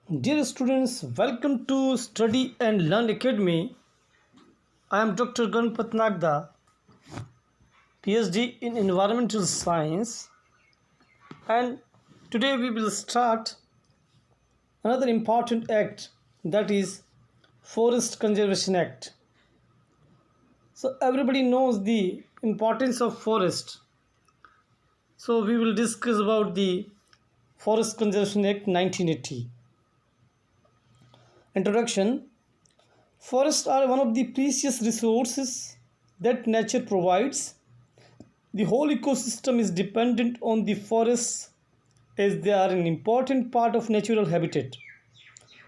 Dear students, welcome to Study and Learn Academy. I am Dr. Ganpat Nagda, PhD in Environmental Science, and today we will start another important act, that is Forest Conservation Act. So everybody knows the importance of forest. So we will discuss about the Forest Conservation Act 1980. Introduction. Forests are one of the precious resources that nature provides. The whole ecosystem is dependent on the forests as they are an important part of natural habitat.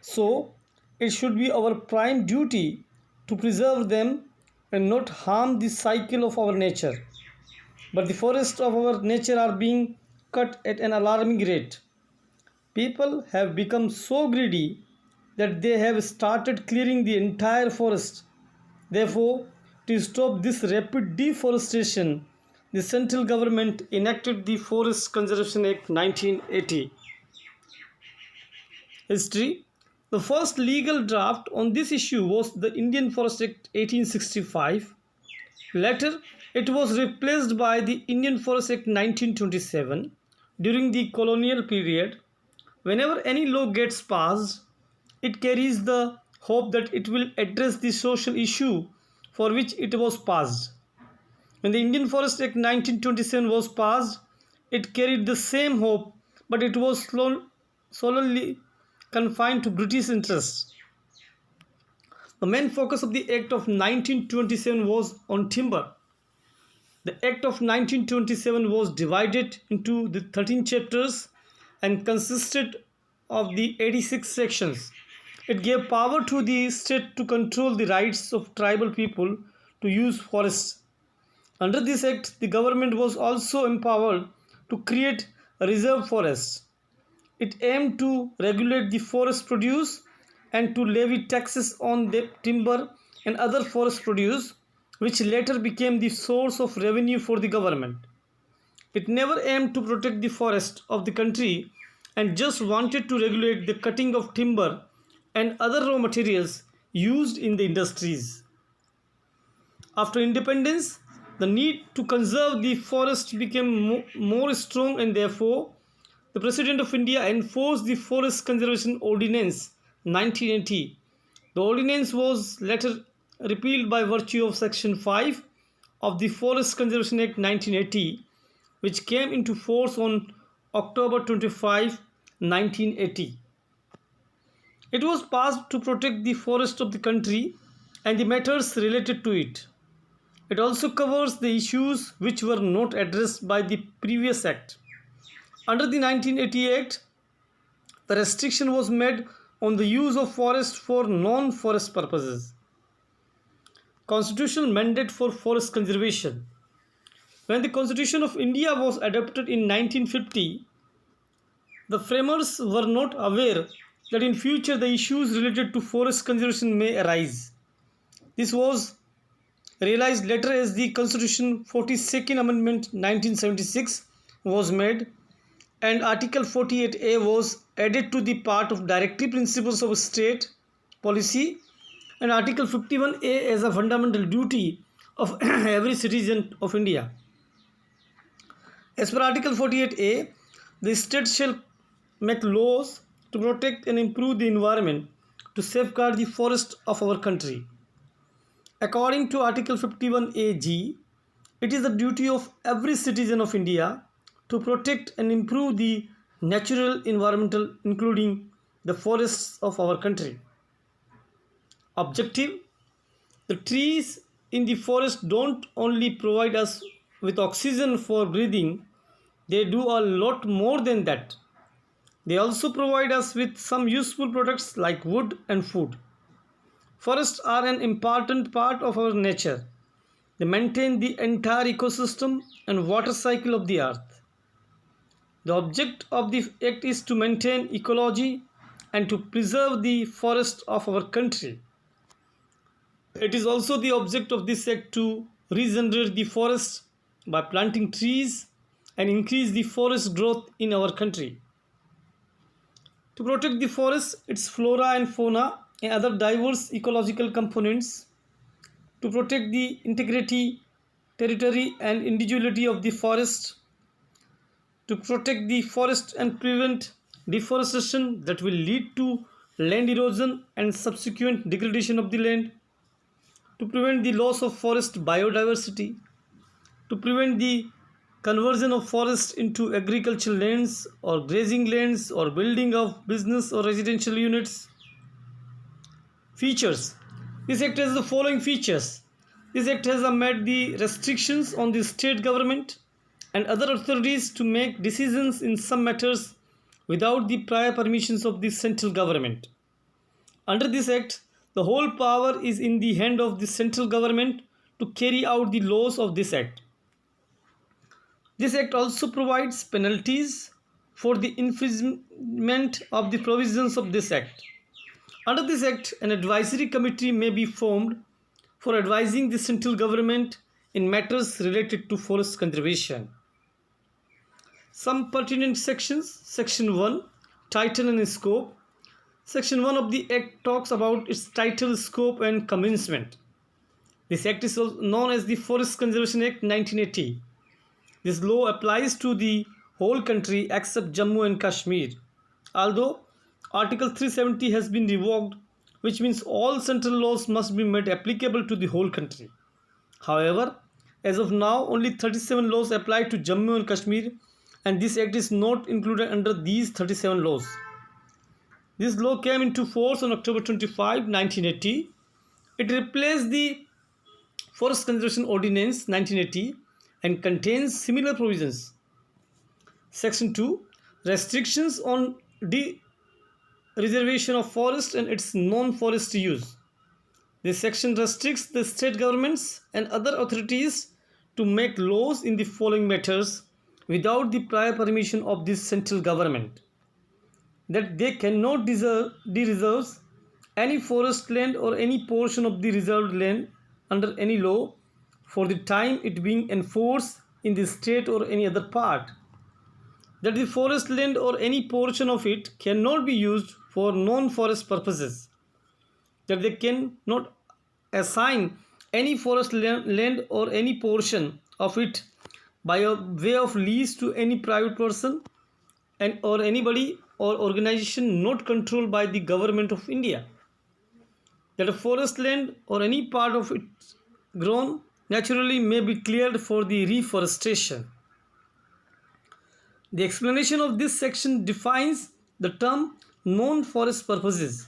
So, it should be our prime duty to preserve them and not harm the cycle of our nature. But the forests of our nature are being cut at an alarming rate. People have become so greedy that they have started clearing the entire forest. Therefore, to stop this rapid deforestation, the central government enacted the Forest Conservation Act 1980. History. The first legal draft on this issue was the Indian Forest Act 1865. Later, it was replaced by the Indian Forest Act 1927. During the colonial period, whenever any law gets passed, it carries the hope that it will address the social issue for which it was passed. When the Indian Forest Act 1927 was passed, it carried the same hope, but it was solely confined to British interests. The main focus of the Act of 1927 was on timber. The Act of 1927 was divided into the 13 chapters and consisted of the 86 sections. It gave power to the state to control the rights of tribal people to use forests. Under this act, the government was also empowered to create reserve forests. It aimed to regulate the forest produce and to levy taxes on the timber and other forest produce, which later became the source of revenue for the government. It never aimed to protect the forest of the country and just wanted to regulate the cutting of timber and other raw materials used in the industries. After independence, the need to conserve the forest became more strong, and therefore the President of India enforced the Forest Conservation Ordinance 1980. The ordinance was later repealed by virtue of Section 5 of the Forest Conservation Act 1980, which came into force on October 25, 1980. It was passed to protect the forest of the country and the matters related to it. It also covers the issues which were not addressed by the previous act. Under the 1980 Act, the restriction was made on the use of forest for non-forest purposes. Constitutional mandate for forest conservation. When the Constitution of India was adopted in 1950, the framers were not aware that in future the issues related to forest conservation may arise. This was realized later as the Constitution 42nd Amendment 1976 was made and Article 48A was added to the part of directive principles of state policy, and Article 51A as a fundamental duty of every citizen of India. As per Article 48A, the state shall make laws to protect and improve the environment to safeguard the forest of our country. According to Article 51AG, it is the duty of every citizen of India to protect and improve the natural environmental, including the forests of our country. Objective: the trees in the forest don't only provide us with oxygen for breathing, they do a lot more than that. They also provide us with some useful products like wood and food. Forests are an important part of our nature. They maintain the entire ecosystem and water cycle of the earth. The object of the act is to maintain ecology and to preserve the forest of our country. It is also the object of this act to regenerate the forest by planting trees and increase the forest growth in our country. to protect the forest, its flora and fauna, and other diverse ecological components, to protect the integrity, territory, and individuality of the forest, to protect the forest and prevent deforestation that will lead to land erosion and subsequent degradation of the land, to prevent the loss of forest biodiversity, to prevent the conversion of forest into agricultural lands or grazing lands or building of business or residential units. Features. This act has the following features. This act has made the restrictions on the state government and other authorities to make decisions in some matters without the prior permissions of the central government. Under this act, the whole power is in the hand of the central government to carry out the laws of this act. This act also provides penalties for the infringement of the provisions of this act. Under this act, an advisory committee may be formed for advising the central government in matters related to forest conservation. Some pertinent sections. Section 1, Title and Scope. Section 1 of the Act talks about its title, scope and commencement. This Act is known as the Forest Conservation Act 1980. This law applies to the whole country except Jammu and Kashmir. Although Article 370 has been revoked, which means all central laws must be made applicable to the whole country. However, as of now, only 37 laws apply to Jammu and Kashmir, and this act is not included under these 37 laws. This law came into force on October 25, 1980. It replaced the Forest Conservation Ordinance 1980 and contains similar provisions. Section 2, Restrictions on reservation of forest and its non-forest use. This section restricts the state governments and other authorities to make laws in the following matters without the prior permission of the central government: that they cannot de-reserve any forest land or any portion of the reserved land under any law for the time it being enforced in the state or any other part; that the forest land or any portion of it cannot be used for non-forest purposes; that they cannot assign any forest land or any portion of it by a way of lease to any private person or anybody or organization not controlled by the government of India; that a forest land or any part of it grown naturally may be cleared for the reforestation. The explanation of this section defines the term non-forest purposes.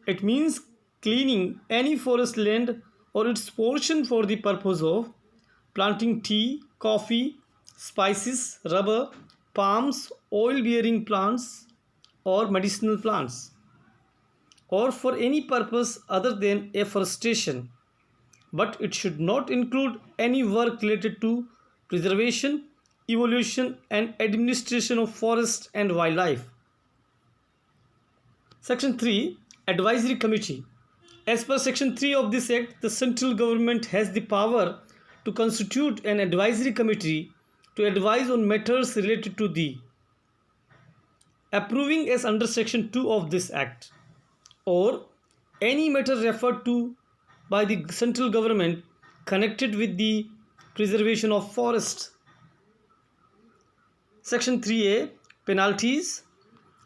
It means cleaning any forest land or its portion for the purpose of planting tea, coffee, spices, rubber, palms, oil-bearing plants or medicinal plants, or for any purpose other than afforestation, but it should not include any work related to preservation, evolution and administration of forest and wildlife. Section 3, Advisory Committee. As per Section 3 of this Act, the central government has the power to constitute an advisory committee to advise on matters related to the approving as under Section 2 of this Act, or any matter referred to by the central government connected with the preservation of forests. Section 3A, Penalties.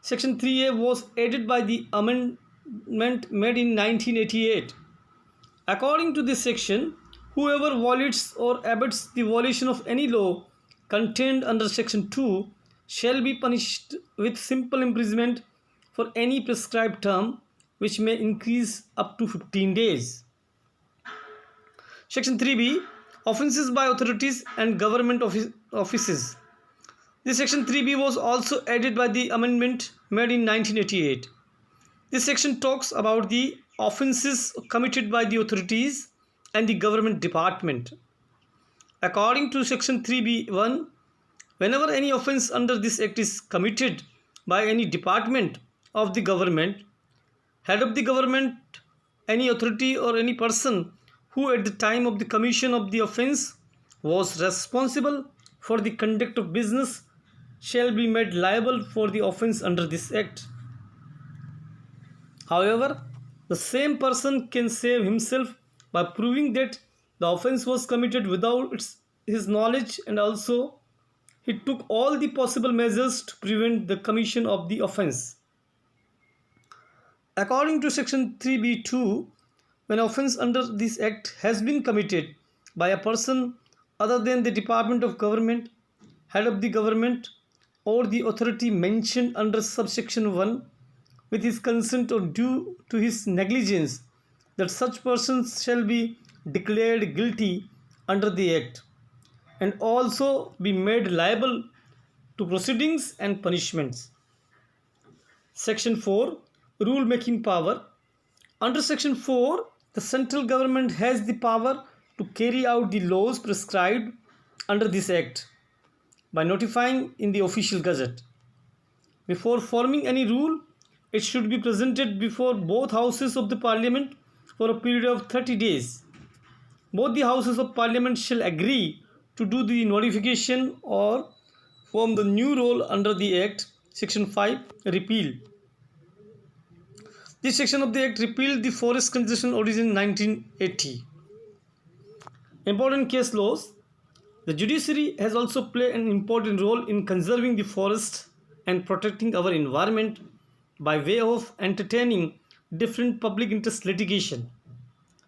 Section 3A was added by the amendment made in 1988. According to this section, whoever violates or abets the violation of any law contained under Section 2 shall be punished with simple imprisonment for any prescribed term, which may increase up to 15 days. Section 3B, Offences by authorities and government offices. This Section 3B was also added by the amendment made in 1988. This section talks about the offences committed by the authorities and the government department. According to Section 3B1, whenever any offence under this Act is committed by any department of the government, head of the government, any authority or any person who at the time of the commission of the offence was responsible for the conduct of business shall be made liable for the offence under this Act. However, the same person can save himself by proving that the offense was committed without his knowledge, and also he took all the possible measures to prevent the commission of the offense. According to Section 3B2, when offense under this Act has been committed by a person other than the Department of Government, head of the government, or the authority mentioned under subsection 1, with his consent or due to his negligence, that such persons shall be declared guilty under the Act and also be made liable to proceedings and punishments. Section 4, Rule Making Power. Under Section 4, the central government has the power to carry out the laws prescribed under this Act by notifying in the official gazette. Before forming any rule, it should be presented before both houses of the parliament for a period of 30 days. Both the houses of parliament shall agree to do the notification or form the new rule under the Act. Section 5, Repeal. This section of the Act repealed the Forest Conservation Ordinance in 1980. Important case laws. The judiciary has also played an important role in conserving the forest and protecting our environment by way of entertaining different public interest litigation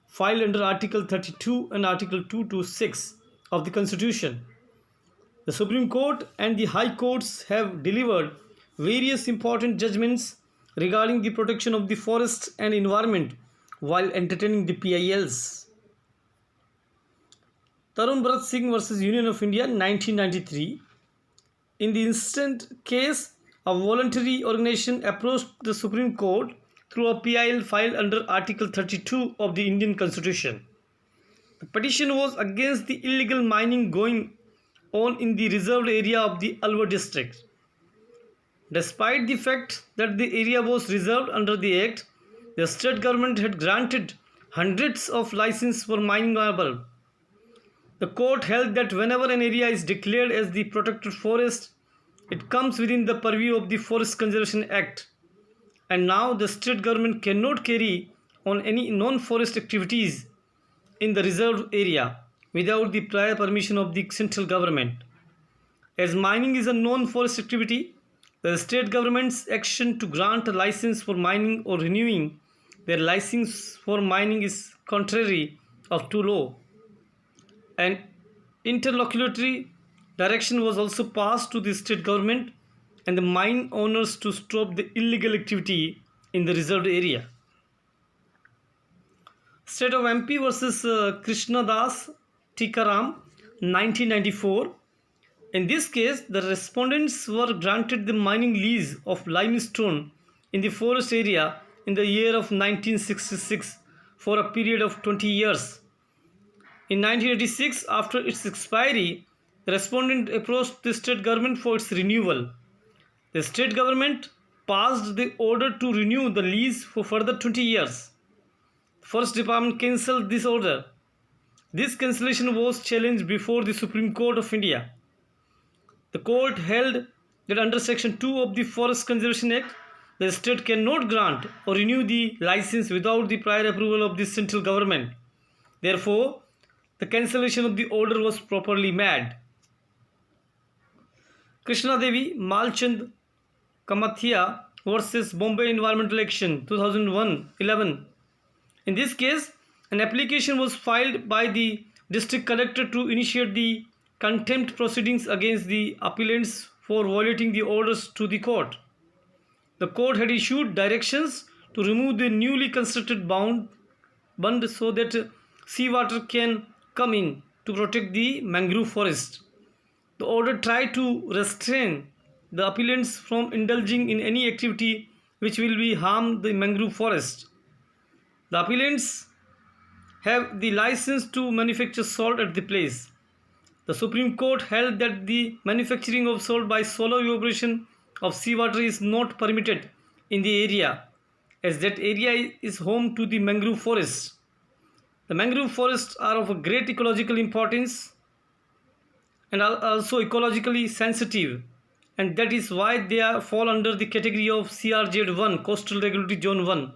filed under Article 32 and Article 226 of the Constitution. The Supreme Court and the High Courts have delivered various important judgments regarding the protection of the forest and environment while entertaining the PILs. Tarun Bharat Singh versus Union of India 1993. In the instant case, a voluntary organization approached the Supreme Court through a PIL filed under Article 32 of the Indian Constitution. The petition was against the illegal mining going on in the reserved area of the Alwar district. Despite the fact that the area was reserved under the Act, the state government had granted hundreds of licenses for mining marble. The court held that whenever an area is declared as the protected forest, it comes within the purview of the Forest Conservation Act, and now the state government cannot carry on any non-forest activities in the reserved area without the prior permission of the central government. As mining is a non-forest activity, the state government's action to grant a license for mining or renewing their license for mining is contrary to law. An interlocutory direction was also passed to the state government and the mine owners to stop the illegal activity in the reserved area. State of MP versus Krishna Das Tikaram 1994. In this case, the respondents were granted the mining lease of limestone in the forest area in the year of 1966 for a period of 20 years. In 1986, after its expiry, the respondent approached the state government for its renewal. The state government passed the order to renew the lease for further 20 years. The Forest Department cancelled this order. This cancellation was challenged before the Supreme Court of India. The court held that under Section 2 of the Forest Conservation Act, the state cannot grant or renew the license without the prior approval of the central government. Therefore, the cancellation of the order was properly made. Krishna Devi Malchand Kamathia versus Bombay Environmental Action 2001-11. In this case, an application was filed by the district collector to initiate the contempt proceedings against the appellants for violating the orders to the court. The court had issued directions to remove the newly constructed bund so that seawater can come in to protect the mangrove forest. The order tried to restrain the appellants from indulging in any activity which will be harm the mangrove forest. The appellants have the license to manufacture salt at the place. The Supreme Court held that the manufacturing of salt by solar evaporation of seawater is not permitted in the area, as that area is home to the mangrove forests. The mangrove forests are of a great ecological importance and are also ecologically sensitive, and that is why they fall under the category of CRZ1, Coastal Regulatory Zone 1,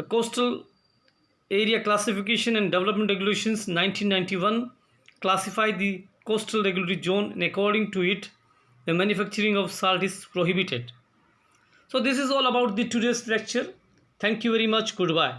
The Coastal Area Classification and Development Regulations 1991 classify the coastal regulatory zone, and according to it, the manufacturing of salt is prohibited. So this is all about the today's lecture. Thank you very much. Goodbye.